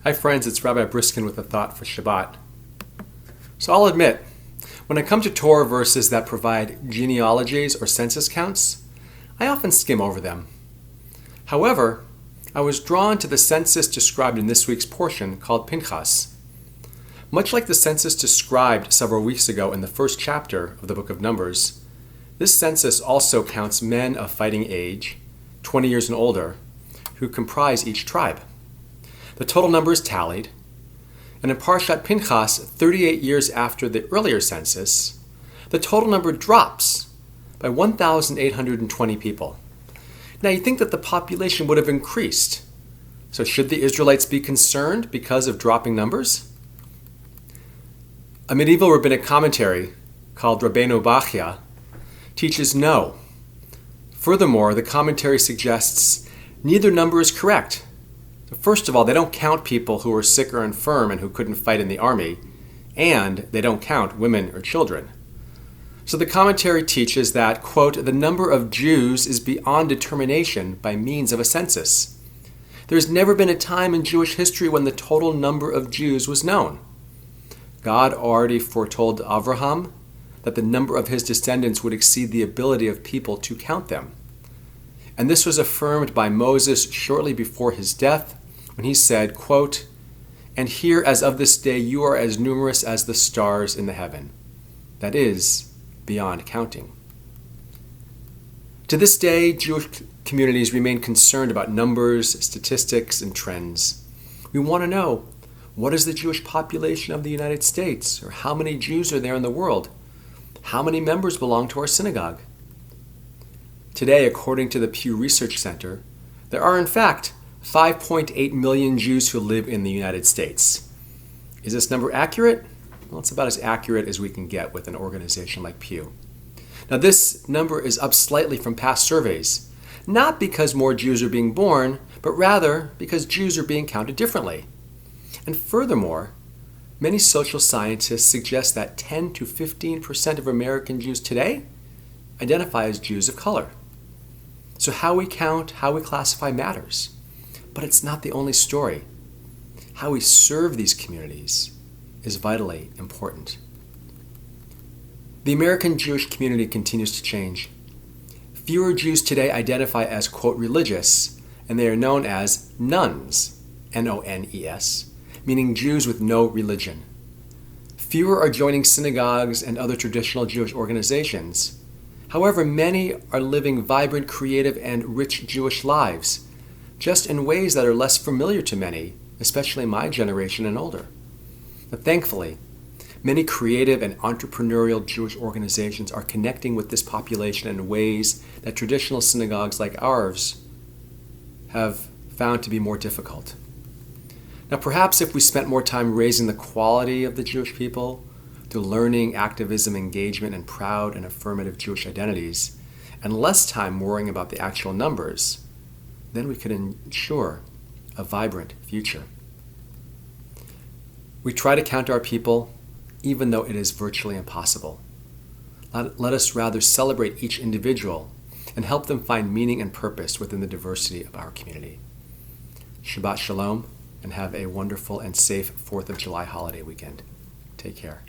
Hi friends, it's Rabbi Briskin with a thought for Shabbat. So I'll admit, when I come to Torah verses that provide genealogies or census counts, I often skim over them. However, I was drawn to the census described in this week's portion called Pinchas. Much like the census described several weeks ago in the first chapter of the book of Numbers, this census also counts men of fighting age, 20 years and older, who comprise each tribe. The total number is tallied, and in Parshat Pinchas, 38 years after the earlier census, the total number drops by 1,820 people. Now you'd think that the population would have increased. So should the Israelites be concerned because of dropping numbers? A medieval rabbinic commentary called Rabbeinu Bachya teaches no. Furthermore, the commentary suggests neither number is correct. First of all, they don't count people who are sick or infirm and who couldn't fight in the army, and they don't count women or children. So the commentary teaches that, quote, the number of Jews is beyond determination by means of a census. There's never been a time in Jewish history when the total number of Jews was known. God already foretold to Abraham that the number of his descendants would exceed the ability of people to count them. And this was affirmed by Moses shortly before his death, when he said, quote, and here as of this day you are as numerous as the stars in the heaven. That is, beyond counting. To this day, Jewish communities remain concerned about numbers, statistics, and trends. We want to know, what is the Jewish population of the United States? Or how many Jews are there in the world? How many members belong to our synagogue? Today, according to the Pew Research Center, there are in fact 5.8 million Jews who live in the United States. Is this number accurate? Well, it's about as accurate as we can get with an organization like Pew. Now, this number is up slightly from past surveys, not because more Jews are being born, but rather because Jews are being counted differently. And furthermore, many social scientists suggest that 10 to 15% of American Jews today identify as Jews of color. So how we count, how we classify matters. But it's not the only story. How we serve these communities is vitally important. The American Jewish community continues to change. Fewer Jews today identify as, quote, religious, and they are known as nones, N-O-N-E-S, meaning Jews with no religion. Fewer are joining synagogues and other traditional Jewish organizations. However, many are living vibrant, creative, and rich Jewish lives, just in ways that are less familiar to many, especially my generation and older. But thankfully, many creative and entrepreneurial Jewish organizations are connecting with this population in ways that traditional synagogues like ours have found to be more difficult. Now, perhaps if we spent more time raising the quality of the Jewish people through learning, activism, engagement, and proud and affirmative Jewish identities, and less time worrying about the actual numbers, then we could ensure a vibrant future. We try to count our people, even though it is virtually impossible. Let us rather celebrate each individual and help them find meaning and purpose within the diversity of our community. Shabbat Shalom, and have a wonderful and safe 4th of July holiday weekend. Take care.